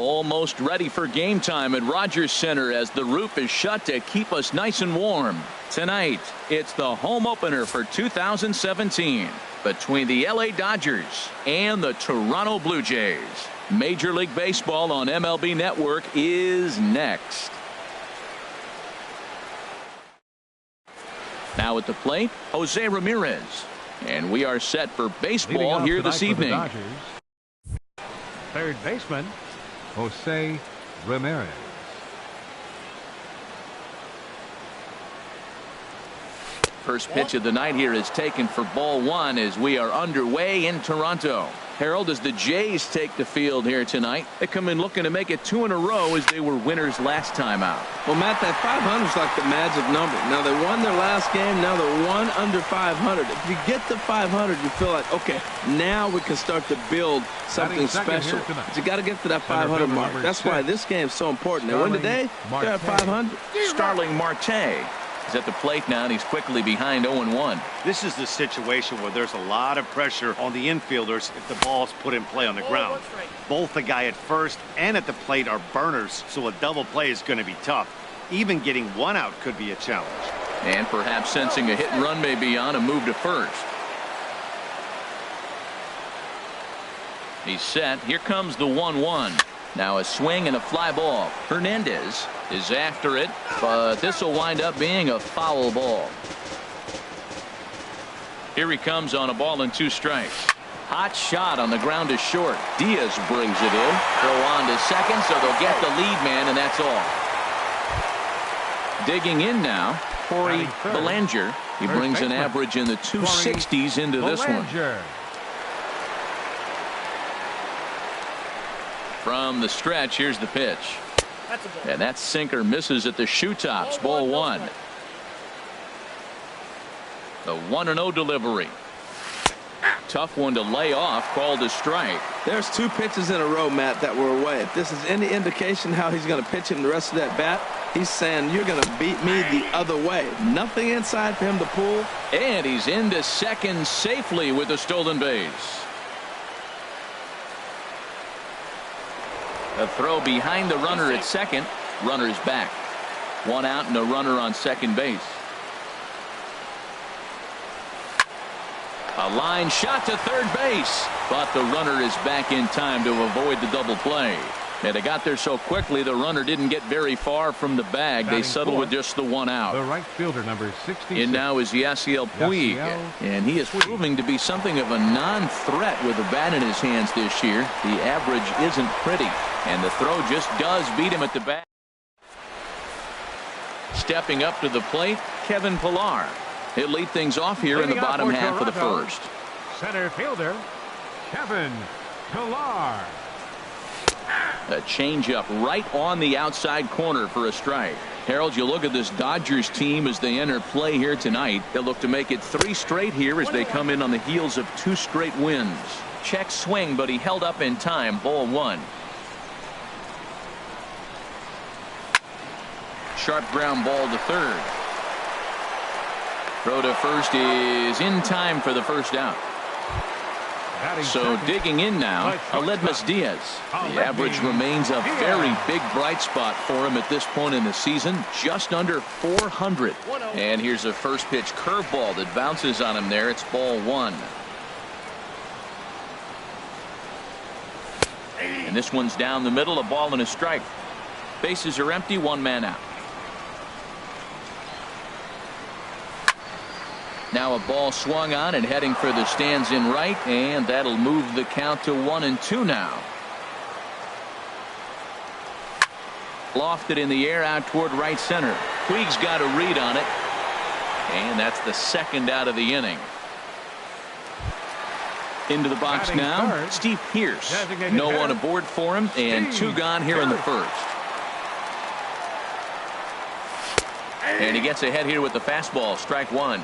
Almost ready for game time at Rogers Center as the roof is shut to keep us nice and warm. Tonight, it's the home opener for 2017 between the LA Dodgers and the Toronto Blue Jays. Major League Baseball on MLB Network is next. Now at the plate, Jose Ramirez. And we are set for baseball here this evening. Third baseman, Jose Ramirez. First pitch of the night here is taken for ball one as we are underway in Toronto. Harold, as the Jays take the field here tonight, they come in looking to make it 2 in a row as they were winners last time out. Well, Matt, that 500 is like the magic number. Now, they won their last game. Now they're 1 under 500. If you get to 500, you feel like, okay, now we can start to build something special. But you got to get to that 500 mark. That's why this game is so important. They win today, they're at 500. Starling Marte is at the plate now, and he's quickly behind 0-1. This is the situation where there's a lot of pressure on the infielders if the ball's put in play on the ground. Both the guy at first and at the plate are burners, so a double play is going to be tough. Even getting one out could be a challenge. And perhaps sensing a hit and run may be on, a move to first. He's set. Here comes the 1-1. Now a swing and a fly ball. Hernandez is after it, but this will wind up being a foul ball. Here he comes on a ball and 2 strikes. Hot shot on the ground to short. Diaz brings it in. Throw on to second, so they'll get the lead man, and that's all. Digging in now, Corey Bellinger. He brings an average in the 260s into this one. From the stretch, here's the pitch. And that sinker misses at the shoe tops. Ball 1. The 1-0 delivery. Tough one to lay off, called a strike. There's 2 pitches in a row, Matt, that were away. If this is any indication how he's going to pitch him the rest of that bat, he's saying you're going to beat me the other way. Nothing inside for him to pull. And he's into second safely with a stolen base. A throw behind the runner at second. Runner's back. 1 out and a runner on second base. A line shot to third base, but the runner is back in time to avoid the double play. And they got there so quickly the runner didn't get very far from the bag. They settled with just the 1 out. The right fielder, number 66. And now is Yasiel Puig, and he is proving to be something of a non-threat with the bat in his hands this year. The average isn't pretty, and the throw just does beat him at the bat. Stepping up to the plate, Kevin Pillar. He'll lead things off here in the bottom half of the first. Center fielder, Kevin Pillar. A changeup right on the outside corner for a strike. Harold, you look at this Dodgers team as they enter play here tonight. They'll look to make it 3 straight here as they come in on the heels of 2 straight wins. Check swing, but he held up in time. Ball 1. Sharp ground ball to third. Throw to first is in time for the first out. So digging in now, Aledmys Diaz. The average remains a very big bright spot for him at this point in the season, just under 400. And here's a first pitch curveball that bounces on him there. It's ball 1. And this one's down the middle, a ball and a strike. Bases are empty, 1 man out. Now a ball swung on and heading for the stands in right, and that'll move the count to 1-2 now. Lofted in the air out toward right center. Puig's got a read on it, and that's the 2nd out of the inning. Into the box now, Steve Pearce. No one aboard for him, and 2 gone here in the first. And he gets ahead here with the fastball, strike 1.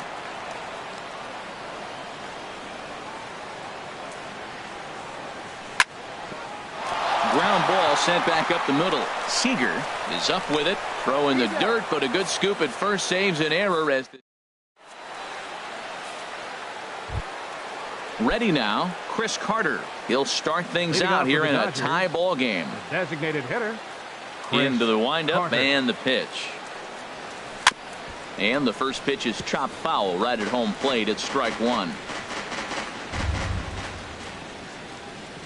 Ground ball sent back up the middle. Seager is up with it. Throw in the dirt, but a good scoop at first saves an error as the Ready now, Chris Carter. He'll start things out here in a tie ball game. Designated hitter. Into the windup and the pitch. And the first pitch is chopped foul right at home plate. It's strike one.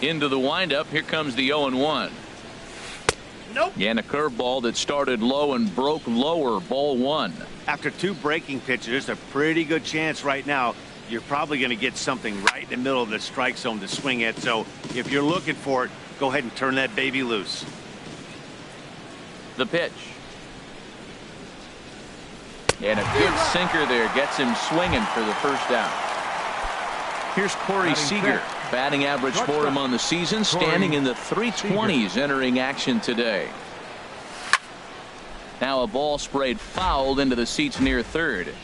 Into the windup. Here comes the 0-1. Nope. And a curveball that started low and broke lower. Ball one. After two breaking pitches, there's a pretty good chance right now you're probably going to get something right in the middle of the strike zone to swing at. So if you're looking for it, go ahead and turn that baby loose. The pitch. And a good sinker there gets him swinging for the first out. Here's Corey Seager. Batting average for him on the season, standing in the 320s entering action today. Now a ball sprayed fouled into the seats near third.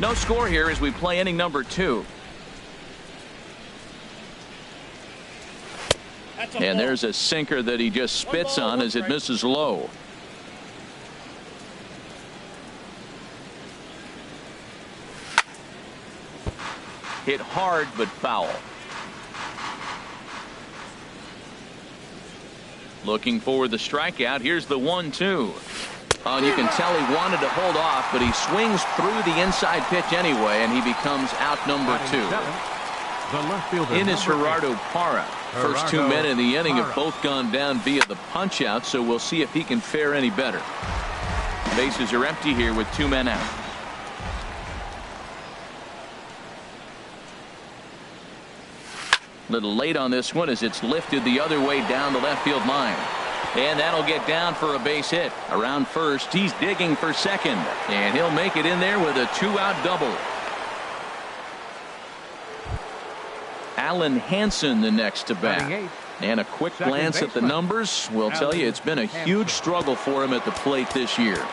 No score here as we play inning number 2. And there's a sinker that he just spits on as it misses low. Hit hard but foul. Looking for the strikeout. Here's the 1-2. Oh, and you can tell he wanted to hold off, but he swings through the inside pitch anyway, and he becomes out number 2. In is Gerardo Parra. First 2 men in the inning have both gone down via the punch out, so we'll see if he can fare any better. Bases are empty here with 2 men out. Little late on this one as it's lifted the other way down the left field line. And that'll get down for a base hit. Around first, he's digging for second. And he'll make it in there with a 2-out double. Alan Hansen the next to bat. And a quick glance at the numbers will tell you it's been a huge struggle for him at the plate this year.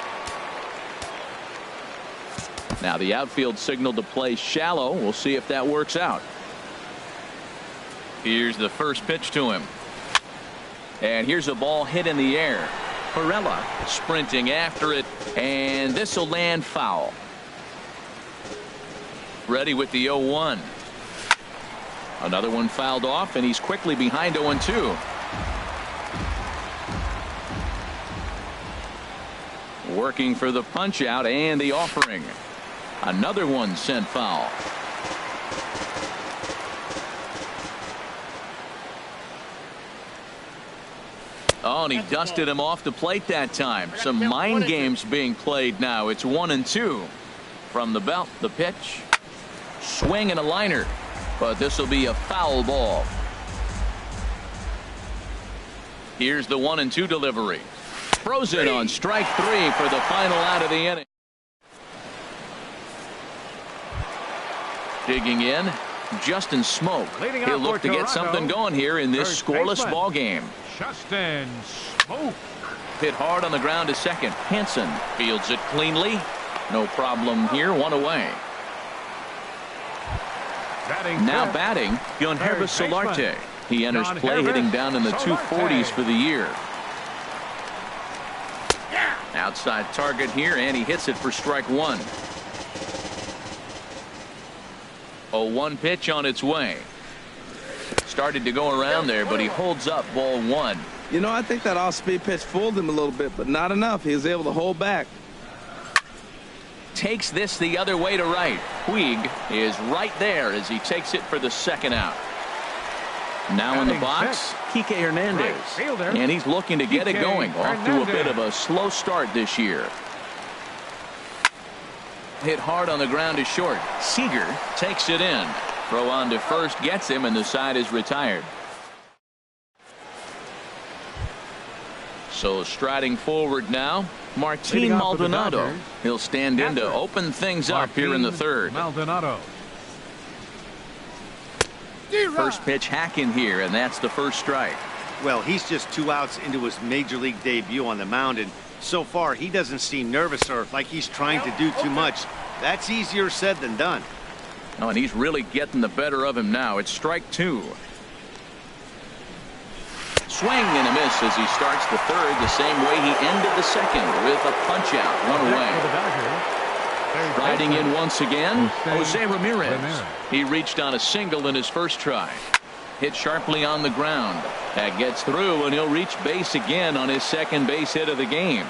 Now the outfield signal to play shallow. We'll see if that works out. Here's the first pitch to him. And here's a ball hit in the air. Perella sprinting after it, and this will land foul. Ready with the 0-1. Another one fouled off, and he's quickly behind 0-2. Working for the punch out and the offering. Another one sent foul. Oh, and he dusted him off the plate that time. Some mind games being played now. It's 1-2. From the belt, the pitch. Swing and a liner. But this will be a foul ball. Here's the 1-2 delivery. Frozen on strike 3 for the final out of the inning. Digging in, Justin Smoke. He'll look to get something going here in this scoreless ball game. Justin Smoke. Hit hard on the ground to second. Hansen fields it cleanly. No problem here. One away. Now batting, Yonhervis Solarte. He enters play hitting down in the 240s for the year. Outside target here, and he hits it for strike 1. 0-1 pitch on its way. Started to go around there, but he holds up ball 1. You know, I think that off-speed pitch fooled him a little bit, but not enough. He was able to hold back. Takes this the other way to right. Puig is right there as he takes it for the second out. Now in the box, Kike Hernandez. And he's looking to get it going. Off to a bit of a slow start this year. Hit hard on the ground to short. Seager takes it in. Throw on to first gets him, and the side is retired. So striding forward now, Martin Maldonado. He'll stand in to open things up here in the third. Maldonado. First pitch hacking here, and that's the first strike. Well, he's just 2 outs into his major league debut on the mound, and so far he doesn't seem nervous or like he's trying to do too much. That's easier said than done. Oh, and he's really getting the better of him now. It's strike 2. Swing and a miss as he starts the third the same way he ended the second with a punch out. One away. Riding in once again, Jose Ramirez. He reached on a single in his first try. Hit sharply on the ground. That gets through, and he'll reach base again on his second base hit of the game.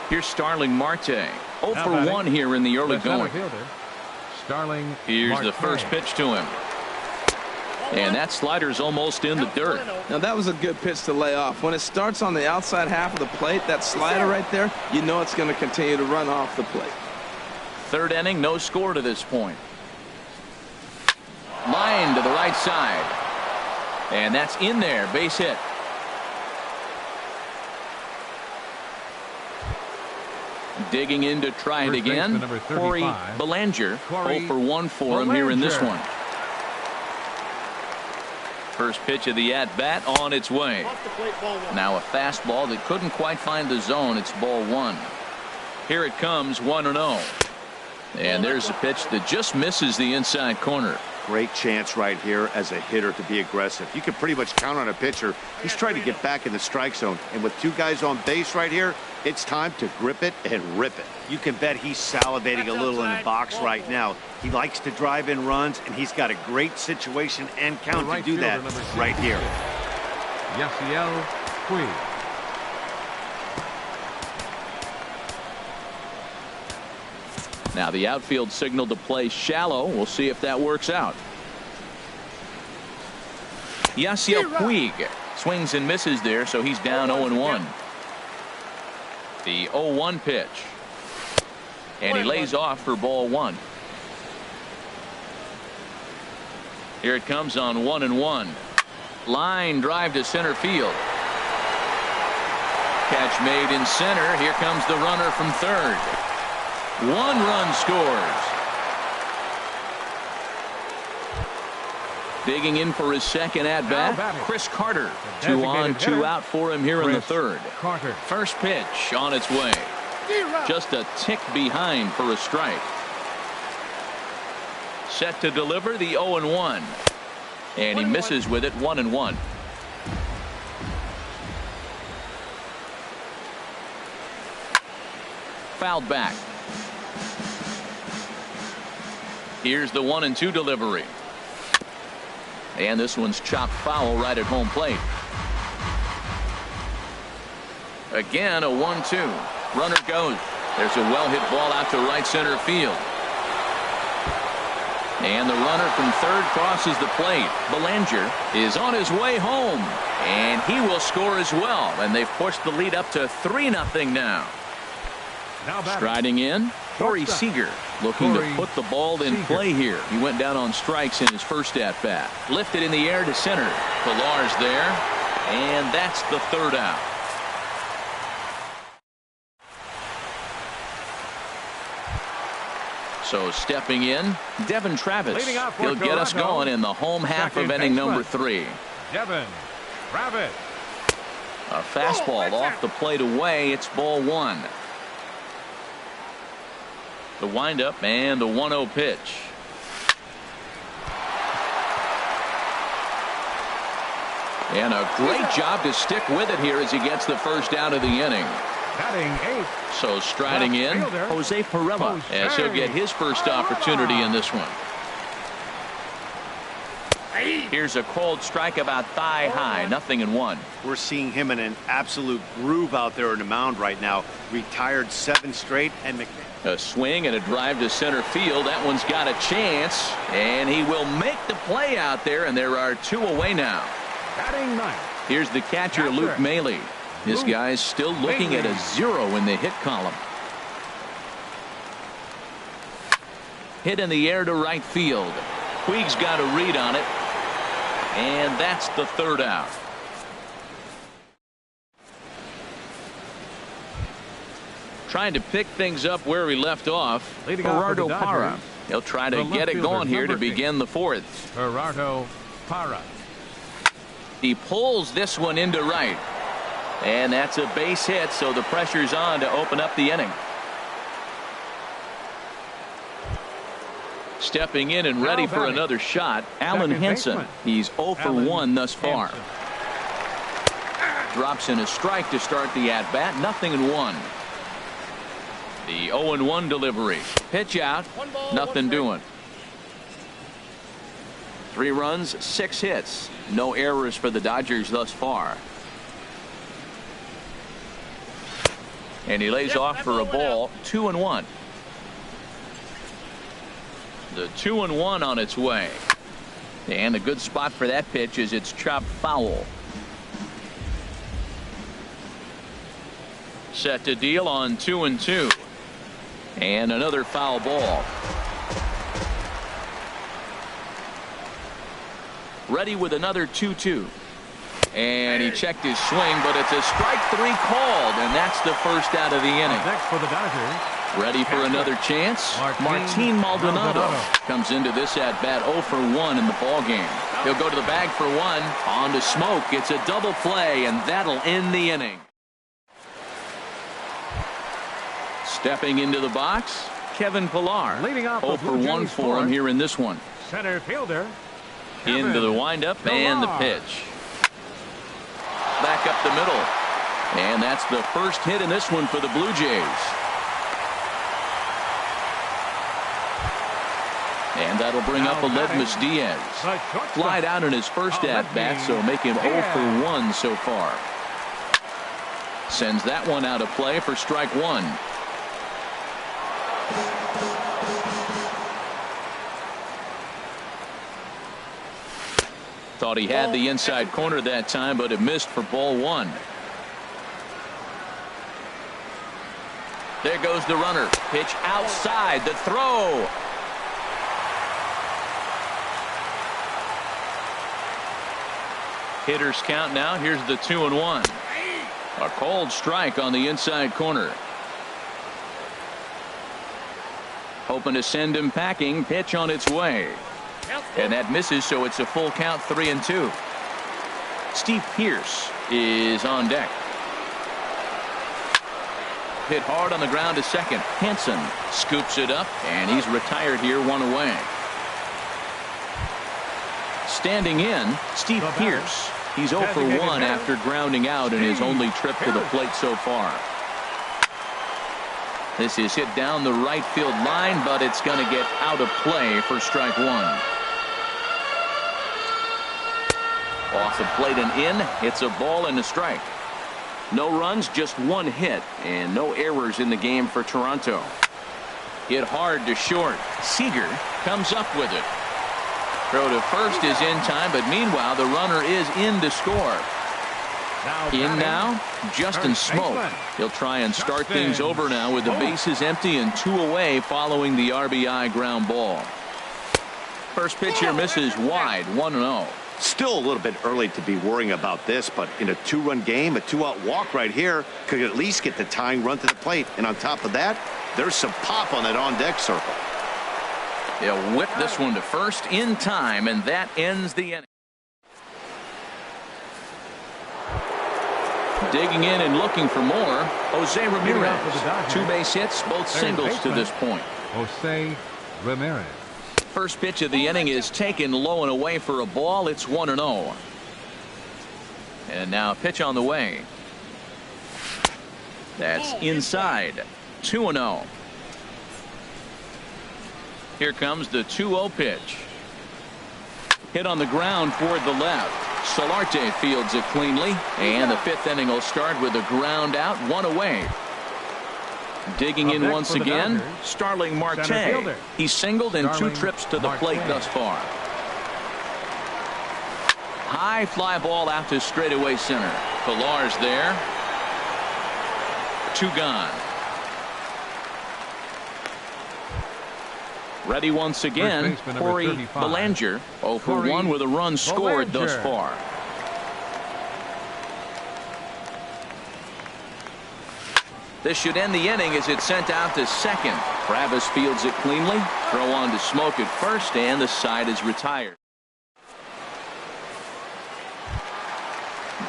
Here's Starling Marte. 0 for 1 here in the early going. Starling Here's Marte. the first pitch to him. And that slider's almost in the dirt. Now that was a good pitch to lay off. When it starts on the outside half of the plate, that slider right there, you know it's going to continue to run off the plate. Third inning, no score to this point. Line to the right side. And that's in there. Base hit. Digging in to try it again. Corey Bellinger. 0 for 1 for him here in this one. First pitch of the at-bat on its way. Now a fastball that couldn't quite find the zone. It's ball 1. Here it comes, 1-0. And there's a pitch that just misses the inside corner. Great chance right here as a hitter to be aggressive. You can pretty much count on a pitcher. He's trying to get back in the strike zone. And with 2 guys on base right here, it's time to grip it and rip it. You can bet he's salivating a little in the box right now. He likes to drive in runs, and he's got a great situation and count to do that right here. Yasiel Puig. Now the outfield signal to play shallow. We'll see if that works out. Yasiel Puig swings and misses there, so he's down 0-1. The 0-1 pitch. And he lays off for ball 1. Here it comes on 1-1. Line drive to center field. Catch made in center. Here comes the runner from third. 1 run scores. Digging in for his second at bat, Chris Carter. 2 on, 2 out for him here in the third. First pitch on its way. Just a tick behind for a strike. Set to deliver the 0-1. And he misses with it, 1-1. Fouled back. Here's the 1-2 delivery. And this one's chopped foul right at home plate. Again, a 1-2. Runner goes. There's a well-hit ball out to right center field. And the runner from third crosses the plate. Bellinger is on his way home. And he will score as well. And they've pushed the lead up to 3-0 now. Striding in, Corey Seager looking to put the ball in play here. He went down on strikes in his first at-bat. Lifted in the air to center. Pillar's there. And that's the third out. So stepping in, Devin Travis. He'll get us going in the home half of inning number 3. Devin Travis. A fastball off the plate away. It's ball 1. The windup and the 1-0 pitch. And a great job to stick with it here as he gets the first out of the inning. Batting 8. So striding in, Jose Pirela, as he'll get his first opportunity in this one. Here's a cold strike about thigh high, 0-1. We're seeing him in an absolute groove out there in the mound right now. Retired 7 straight, and a swing and a drive to center field. That one's got a chance, and he will make the play out there, and there are 2 away now. Batting 9. Here's the catcher, Luke Maile. This guy's still looking at a 0 in the hit column. Hit in the air to right field. Puig's got a read on it, and that's the third out. Trying to pick things up where we left off. Gerardo Parra. He'll try to get it going here to begin the 4th. Gerardo Parra. He pulls this one into right. And that's a base hit, so the pressure's on to open up the inning. Stepping in and ready for another shot, Alan Henson. He's 0 for 1 thus far. Drops in a strike to start the at-bat, 0-1. The 0-1 delivery. Pitch out. Nothing doing. 3 runs, 6 hits. No errors for the Dodgers thus far. And he lays off for a ball. 2-1. The 2-1 on its way. And a good spot for that pitch is it's chopped foul. Set to deal on 2-2. And another foul ball. Ready with another 2-2. And he checked his swing, but it's a strike 3 called, and that's the first out of the inning. Next for the Dodgers. Ready for another chance? Martin Maldonado comes into this at bat 0 for 1 in the ball game. He'll go to the bag for 1. On to Smoke. It's a double play, and that'll end the inning. Stepping into the box, Kevin Pillar. Leading off 0 for 1 for him here in this one. Center fielder. Into the windup and the pitch. Back up the middle. And that's the first hit in this one for the Blue Jays. And that'll bring up Aledmys Diaz. Flied out in his first at-bat, so make him 0 for 1 so far. Sends that one out of play for strike 1. Thought he had the inside corner that time, but it missed for ball 1. There goes the runner. Pitch outside. The throw. Hitters count now. Here's the 2-1. A cold strike on the inside corner. Hoping to send him packing. Pitch on its way. And that misses, so it's a full count, 3-2. Steve Pearce is on deck. Hit hard on the ground to second. Hanson scoops it up, and he's retired here, 1 away. Standing in, Steve Pearce. He's 0 for 1 after grounding out in his only trip to the plate so far. This is hit down the right field line, but it's going to get out of play for strike 1. Off the plate and in. It's a ball and a strike. No runs, just 1 hit, and no errors in the game for Toronto. Hit hard to short. Seager comes up with it. Throw to first is in time, but meanwhile the runner is in to score. In now, Justin Smoke. He'll try and start things over now with the bases empty and 2 away following the RBI ground ball. First pitch here misses wide, 1-0. Still a little bit early to be worrying about this, but in a 2-run game, a 2-out walk right here could at least get the tying run to the plate. And on top of that, there's some pop on that on-deck circle. They'll whip this one to first in time, and that ends the inning. Digging in and looking for more, Jose Ramirez. 2 base hits, both singles to this point. Jose Ramirez. First pitch of the inning is taken low and away for a ball. It's 1-0. And now a pitch on the way. That's inside. 2-0. Here comes the 2-0 pitch. Hit on the ground toward the left. Solarte fields it cleanly, and the 5th inning will start with a ground out, 1 away. Digging in once again, Starling Marte. He's singled in 2 trips to the plate thus far. High fly ball out to straightaway center. Pillar's there. 2 gone. Ready once again, Corey Bellinger. 0 for 1 with a run scored thus far. This should end the inning as it's sent out to second. Travis fields it cleanly. Throw on to Smoke at first, and the side is retired.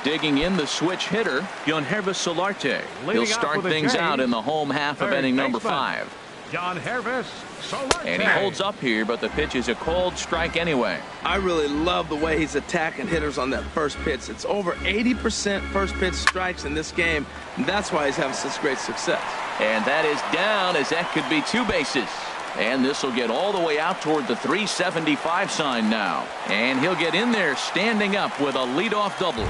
Digging in the switch hitter, Yangervis Solarte. He'll start things out in the home half of inning number 5. John Hervis, Solarte. And he holds up here, but the pitch is a cold strike anyway. I really love the way he's attacking hitters on that first pitch. It's over 80% first pitch strikes in this game, and that's why he's having such great success. And that is down, as that could be 2 bases. And this will get all the way out toward the 375 sign now. And he'll get in there standing up with a leadoff double.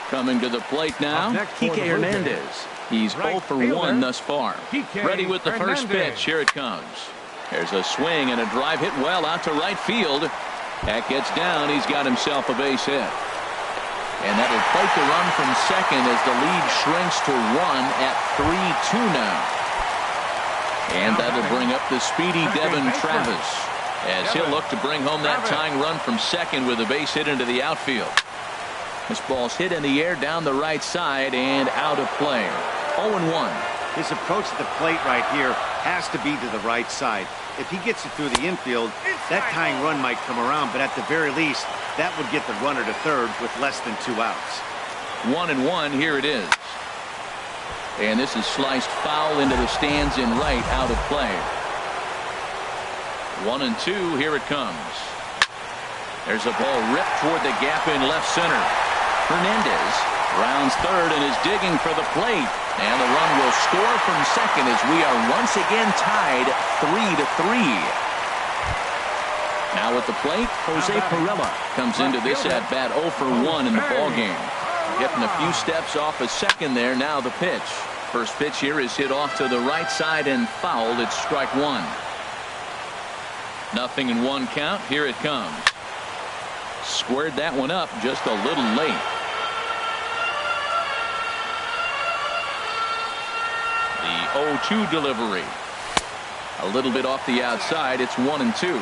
Coming to the plate now, Kike Hernandez. He's 0 for 1 thus far. Ready with the first pitch. Here it comes. There's a swing and a drive hit well out to right field. That gets down. He's got himself a base hit. And that'll take the run from second as the lead shrinks to 1 at 3-2 now. And that'll bring up the speedy Devin Travis as he'll look to bring home that tying run from second with a base hit into the outfield. This ball's hit in the air down the right side and out of play. 0-1. His approach to the plate right here has to be to the right side. If he gets it through the infield, that tying run might come around, but at the very least, that would get the runner to third with less than 2 outs. 1-1. Here it is. And this is sliced foul into the stands in right, out of play. 1-2. Here it comes. There's a ball ripped toward the gap in left center. Hernandez rounds third and is digging for the plate. And the run will score from second as we are once again tied 3-3. Now at the plate, Jose Pirela comes into this at-bat 0 for 1 in the ballgame. Getting a few steps off a second there. Now the pitch. First pitch here is hit off to the right side and fouled. It's strike 1. 0-1 count. Here it comes. Squared that one up just a little late. The 0-2 delivery. A little bit off the outside. It's 1-2.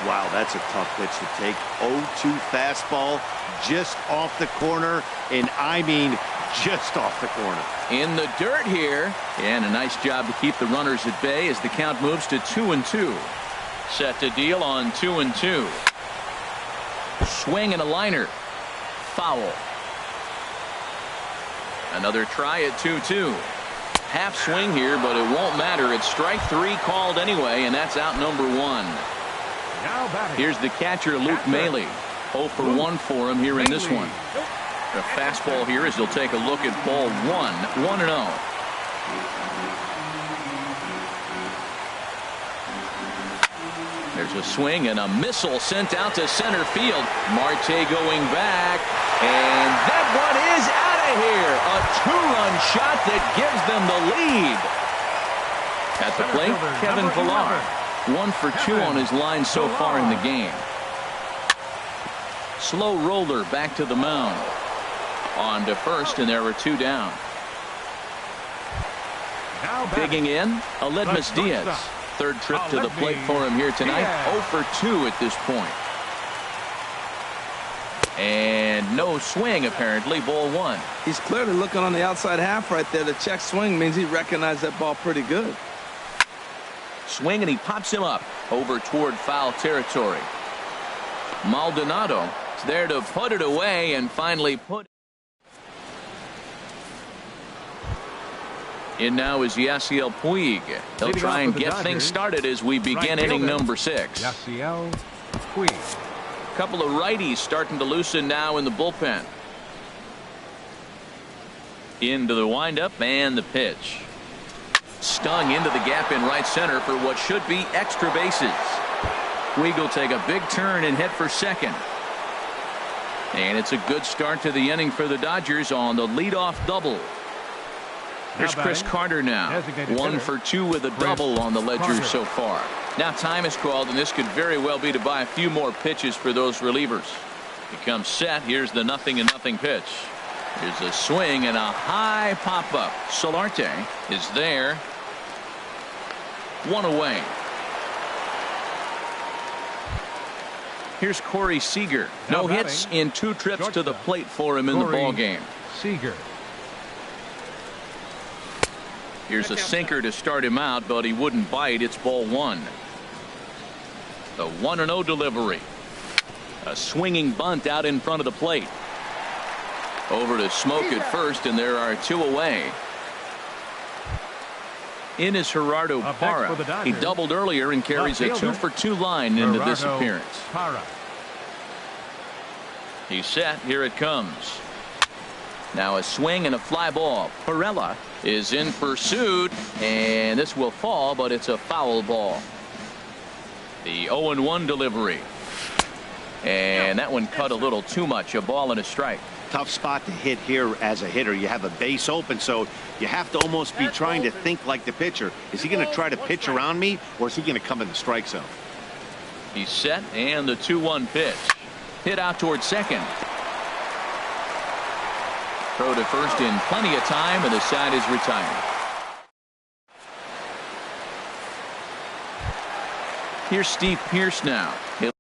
Wow, that's a tough pitch to take. 0-2 fastball just off the corner, and I mean just off the corner. In the dirt here, and a nice job to keep the runners at bay as the count moves to 2-2. Set to deal on 2-2. Swing and a liner. Foul. Another try at 2-2. Half swing here, but it won't matter. It's strike 3 called anyway, and that's out number 1. Here's the catcher, Luke Maile. 0 for 1 for him here in this one. The fastball here as he'll take a look at ball 1. 1-0. There's a swing and a missile sent out to center field. Marte going back, and that one is out of here. A 2-run shot that gives them the lead. At the plate, Kevin Pillar. 1 for 2 on his line so far in the game. Slow roller back to the mound. On to first, and there were 2 down. Digging in, Aledmus Diaz. Third trip to the plate for him here tonight. 0 for 2 at this point. And no swing, apparently. Ball 1. He's clearly looking on the outside half right there. The check swing means he recognized that ball pretty good. Swing, and he pops him up over toward foul territory. Maldonado is there to put it away and finally put in. Now is Yasiel Puig. He'll try and get things started as we begin inning number 6. Yasiel Puig. Couple of righties starting to loosen now in the bullpen. Into the windup and the pitch. Stung into the gap in right center for what should be extra bases. Puig will take a big turn and head for second. And it's a good start to the inning for the Dodgers on the leadoff double. Here's Chris Carter now. 1 for 2 with a double on the ledger so far. Now time is called, and this could very well be to buy a few more pitches for those relievers. He comes set. Here's the 0-0 pitch. Here's a swing and a high pop-up. Solarte is there. 1 away. Here's Corey Seager. No hits in 2 trips to the plate for him in the ballgame. Seager. Here's a sinker to start him out, but he wouldn't bite. It's ball 1. The 1-0 delivery. A swinging bunt out in front of the plate. Over to Smoke at first, and there are 2 away. In is Gerardo Up next Parra. for the He Dodgers, doubled earlier and carries a fielder, 2-for-2 line into this Gerardo appearance. Parra. He's set. Here it comes. Now a swing and a fly ball. Perella is in pursuit, and this will fall, but it's a foul ball. The 0-1 delivery. And that one cut a little too much. A ball and a strike. Tough spot to hit here as a hitter. You have a base open, so you have to almost be trying to think like the pitcher. Is he going to try to pitch around me, or is he going to come in the strike zone? He's set, and the 2-1 pitch. Hit out towards second. Throw to first in plenty of time, and the side is retired. Here's Steve Pearce now. He'll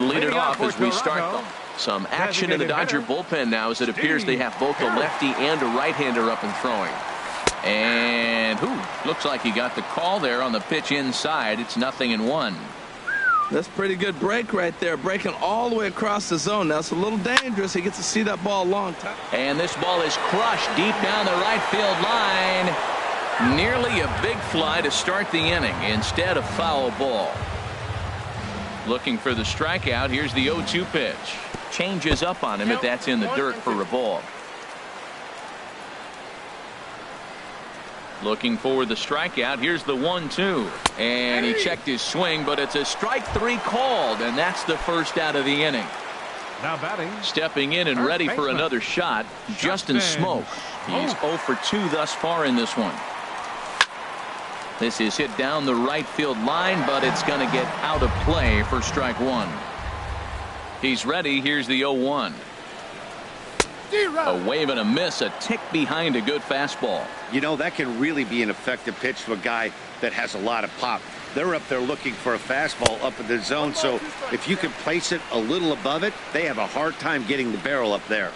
lead it off as we start them. Some action in the Dodger bullpen now, as it appears they have both a lefty and a right-hander up and throwing. And looks like he got the call there on the pitch inside. It's 0-1. That's a pretty good break right there, breaking all the way across the zone. Now it's a little dangerous. He gets to see that ball a long time. And this ball is crushed deep down the right field line. Nearly a big fly to start the inning. Instead, a foul ball. Looking for the strikeout. Here's the 0-2 pitch. Changes up on him, but that's in the dirt for a ball. Looking for the strikeout. Here's the 1-2. And he checked his swing, but it's a strike 3 called, and that's the first out of the inning. Now batting. Stepping in and ready for another shot, Justin Smoak. He's 0 for 2 thus far in this one. This is hit down the right field line, but it's going to get out of play for strike 1. He's ready. Here's the 0-1. A wave and a miss, a tick behind a good fastball. You know, that can really be an effective pitch to a guy that has a lot of pop. They're up there looking for a fastball up in the zone, so if you can place it a little above it, they have a hard time getting the barrel up there.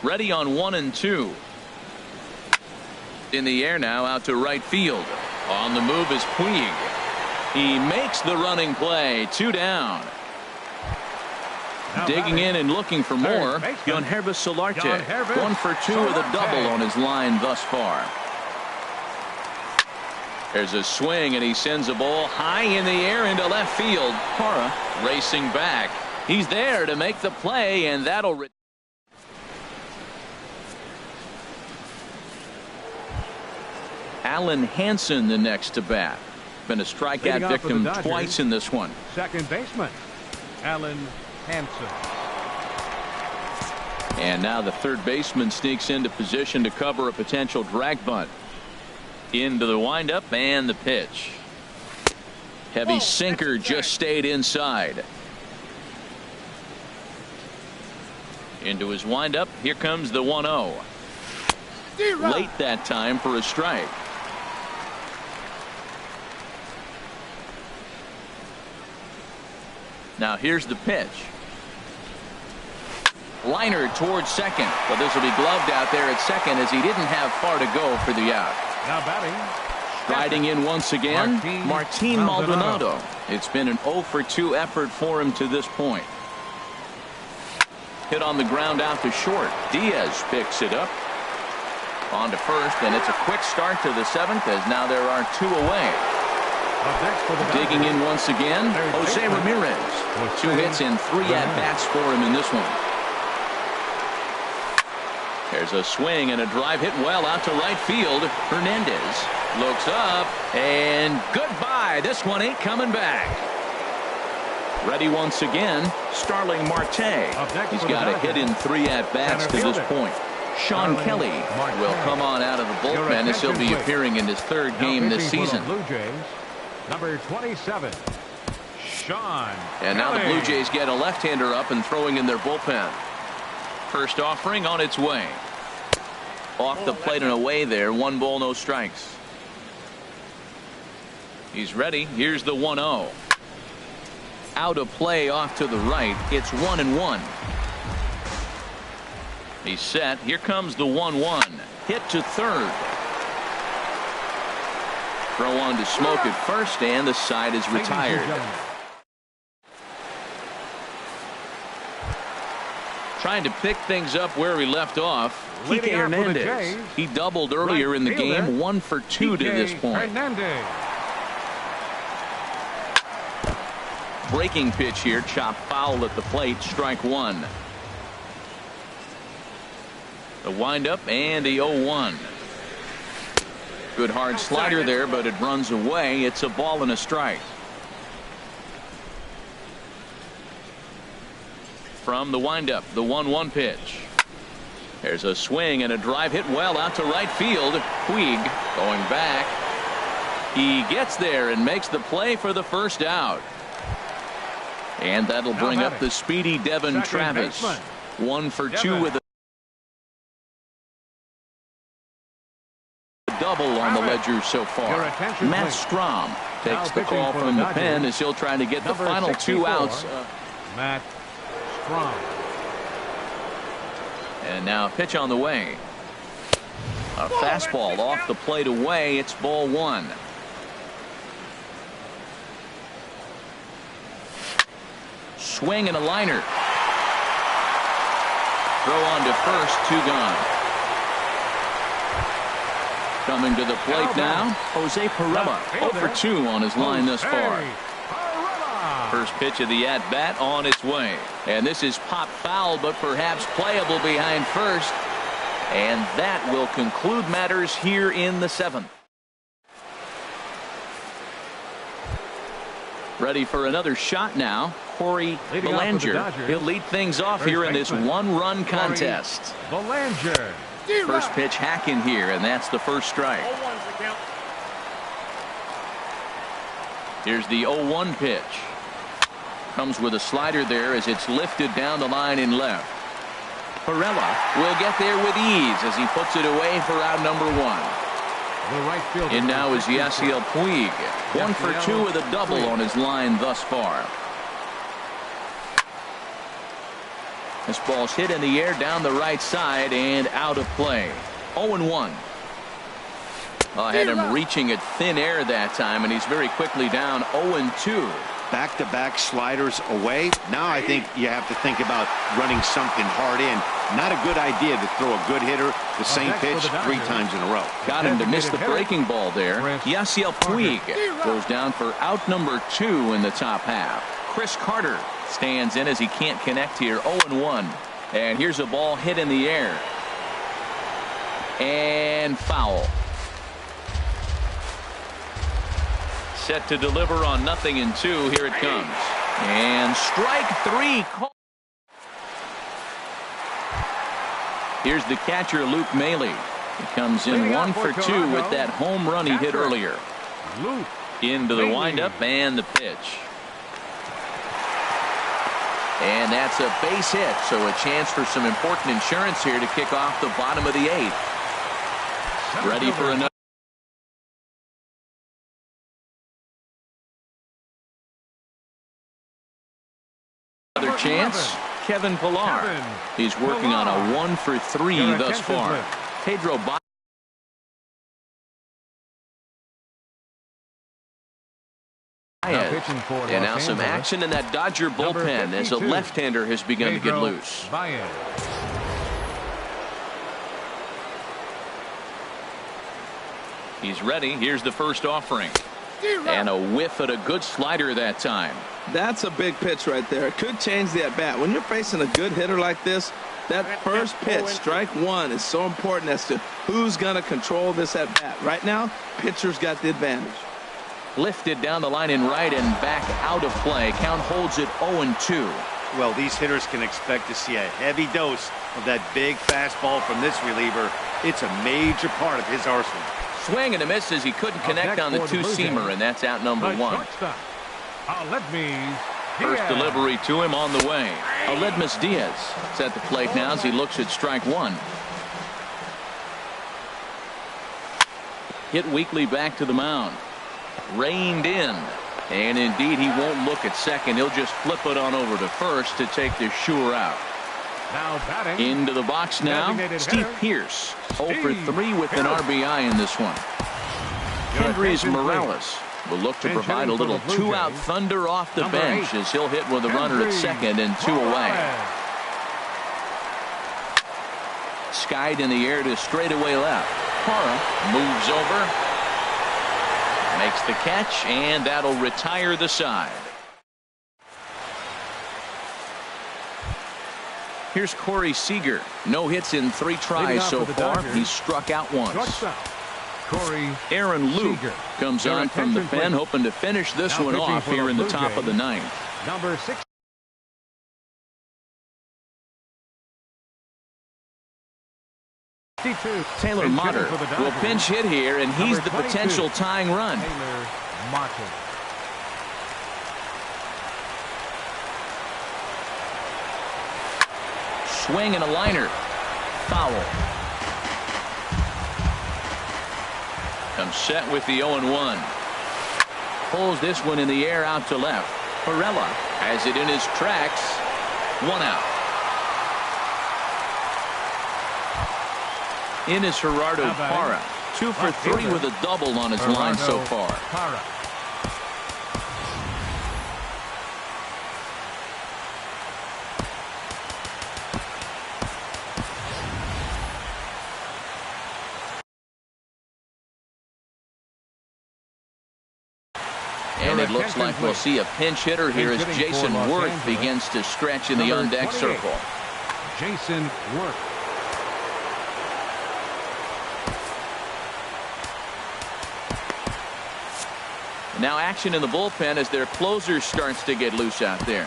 Ready on 1-2. In the air now, out to right field. On the move is Puig. He makes the running play. 2 down. Digging in and looking for more, Yangervis Solarte. 1 for 2 with a double on his line thus far. There's a swing, and he sends a ball high in the air into left field. Parra racing back. He's there to make the play, and that'll... Alan Hansen the next to bat. Been a strikeout victim twice in this one. Second baseman, Alan Hansen. And now the third baseman sneaks into position to cover a potential drag bunt. Into the windup and the pitch. Heavy sinker just stayed inside. Into his windup. Here comes the 1-0. Late that time for a strike. Now here's the pitch. Liner towards second, but this will be gloved out there at second as he didn't have far to go for the out. Now batting. Striding in once again, Martin Maldonado. It's been an 0 for 2 effort for him to this point. Hit on the ground out to short. Diaz picks it up. On to first, and it's a quick start to the 7th as now there are 2 away. Digging in once again, Jose Ramirez. 2 hits and 3 at-bats for him in this one. There's a swing and a drive hit well out to right field. Hernandez looks up, and goodbye. This one ain't coming back. Ready once again, Starling Marte. He's got a hit in 3 at-bats to this point. Sean Kelly will come on out of the bullpen as he'll be appearing in his 3rd game this season. Blue Jays, number 27, Sean. And now the Blue Jays get a left-hander up and throwing in their bullpen. First offering on its way. Off the plate and away there. 1 ball, no strikes. He's ready. Here's the 1-0. Out of play off to the right. It's 1-1. He's set. Here comes the 1-1. Hit to third. Throw on to Smoke at first, and the side is retired. Trying to pick things up where he left off. Kike Leading off for the Hernandez. Jays, He doubled earlier right in the fielder, game, 1 for 2 to this point. Hernandez. Breaking pitch here, chop foul at the plate, strike one. The windup and the 0-1. Good hard slider there, but it runs away. It's a ball and a strike. From the windup, the 1-1 pitch. There's a swing and a drive hit well out to right field. Puig going back. He gets there and makes the play for the first out. And that'll bring up the speedy Devin Travis. 1 for 2 with a double on the ledger so far. Matt Strom takes the call from the pen as he'll try to get the final 2 outs. Matt Strom. And now a pitch on the way. A fastball off the plate away. It's ball 1. Swing and a liner. Throw on to first, 2 gone. Coming to the plate now, Jose Pirela. 0 for 2 on his line thus far. First pitch of the at-bat on its way. And this is pop foul, but perhaps playable behind first. And that will conclude matters here in the 7th. Ready for another shot now. Corey Belanger. He'll lead things off here in this 1-run contest. Belanger. First pitch hacking here, and that's the first strike. Here's the 0-1 pitch. Comes with a slider there as it's lifted down the line in left. Pirela will get there with ease as he puts it away for out number 1. And now is Yasiel Puig. 1 for 2 with a double on his line thus far. This ball's hit in the air down the right side and out of play. 0-1. Had him reaching at thin air that time, and he's very quickly down 0-2. Back-to-back sliders away. Now I think you have to think about running something hard in. Not a good idea to throw a good hitter the same pitch 3 times in a row. Got him to miss the breaking ball there. Yasiel Puig goes down for out number 2 in the top half. Chris Carter stands in as he can't connect here. 0-1. And here's a ball hit in the air. And foul. Set to deliver on 0-2. Here it comes. And strike 3. Here's the catcher, Luke Maile. He comes in 1 for 2 with that home run he hit earlier. Into the windup and the pitch. And that's a base hit, so a chance for some important insurance here to kick off the bottom of the 8th. Ready for another chance. Kevin Pillar. He's working on a 1 for 3 thus far. Pedro Baez. And now some action in that Dodger bullpen as a left-hander has begun to get loose. He's ready. Here's the first offering. And a whiff at a good slider that time. That's a big pitch right there. It could change the at-bat. When you're facing a good hitter like this, that first pitch, strike 1, is so important as to who's going to control this at-bat. Right now, pitcher's got the advantage. Lifted down the line in right and back out of play. Count holds it 0-2. Well, these hitters can expect to see a heavy dose of that big fastball from this reliever. It's a major part of his arsenal. Swing and a miss as he couldn't connect on the 2-seamer, and that's out number 1. First delivery to him on the way. Aledmus Diaz is at the plate now as he looks at strike 1. Hit weakly back to the mound. Reined in. And indeed, he won't look at second. He'll just flip it on over to first to take the sure out. Now batting. Into the box now, Steve Pearce. 0 for 3 with an RBI in this one. Kendrys Morales will look to provide a little 2-out thunder off the bench as he'll hit with a runner at second and 2 away. Skied in the air to straightaway left. Parra moves over, makes the catch, and that'll retire the side. Here's Corey Seager. No hits in 3 tries so far. He's struck out once. Aaron Luke comes on from the pen, hoping to finish this one off here in the top of the 9th. Number 6. Taylor Motter will pinch hit here, and he's the potential tying run. Taylor Motter. Swing and a liner. Foul. Comes set with the 0-1. Pulls this one in the air out to left. Perella has it in his tracks. 1 out. In is Gerardo Parra. 2 for 3 with a double on his line so far. Parra. And it looks like we'll see a pinch hitter here as Jason Worth begins to stretch in the on-deck circle. Jason Worth. Now action in the bullpen as their closer starts to get loose out there.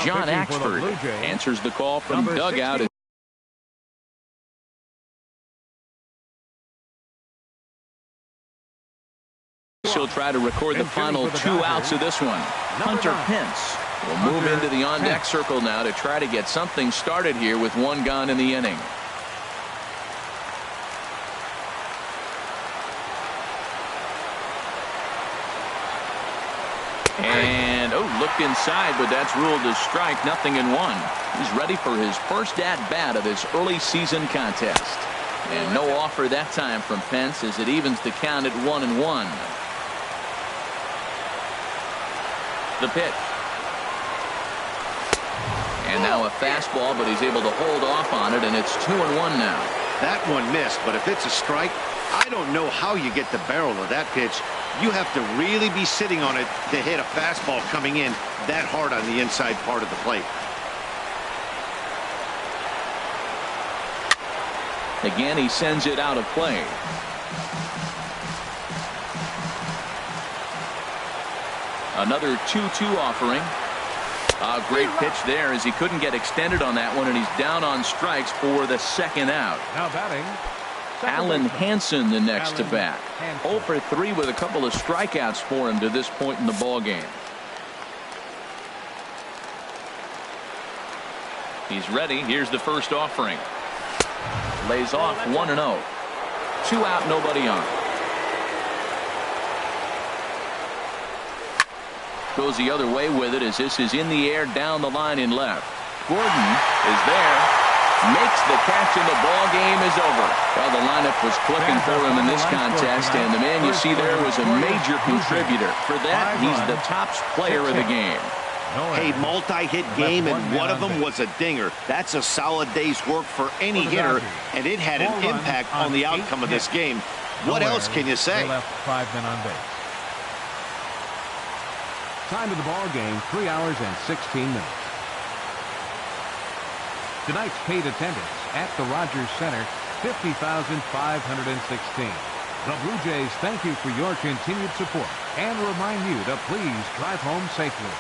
John Axford answers the call from dugout. He'll try to record the final 2 outs of this one. Hunter Pence will move into the on-deck circle now to try to get something started here with 1 gone in the inning. And, looked inside, but that's ruled as strike. 0-1. He's ready for his first at-bat of this early season contest. And no offer that time from Pence as it evens the count at 1-1. The pitch. And now a fastball, but he's able to hold off on it, and it's 2-1 now. That one missed, but if it's a strike, I don't know how you get the barrel of that pitch. You have to really be sitting on it to hit a fastball coming in that hard on the inside part of the plate. Again, he sends it out of play. Another 2-2 offering. A great pitch there as he couldn't get extended on that one, and he's down on strikes for the 2nd out. Now batting, Alan Hansen the next to bat. 0 for 3 with a couple of strikeouts for him to this point in the ball game. He's ready. Here's the first offering. Lays off 1-0. 2 out, nobody on. Goes the other way with it as this is in the air down the line in left. Gordon is there. Makes the catch, and the ball game is over. Well, the lineup was clicking for him in this contest, and the man you see there was a major contributor. For that, he's the top player of the game. A multi-hit game, and one of them was a dinger. That's a solid day's work for any hitter, and it had an impact on the outcome of this game. What else can you say? Left 5 men on base. Time of the ball game, 3 hours and 16 minutes. Tonight's paid attendance at the Rogers Center, 50,516. The Blue Jays thank you for your continued support and remind you to please drive home safely.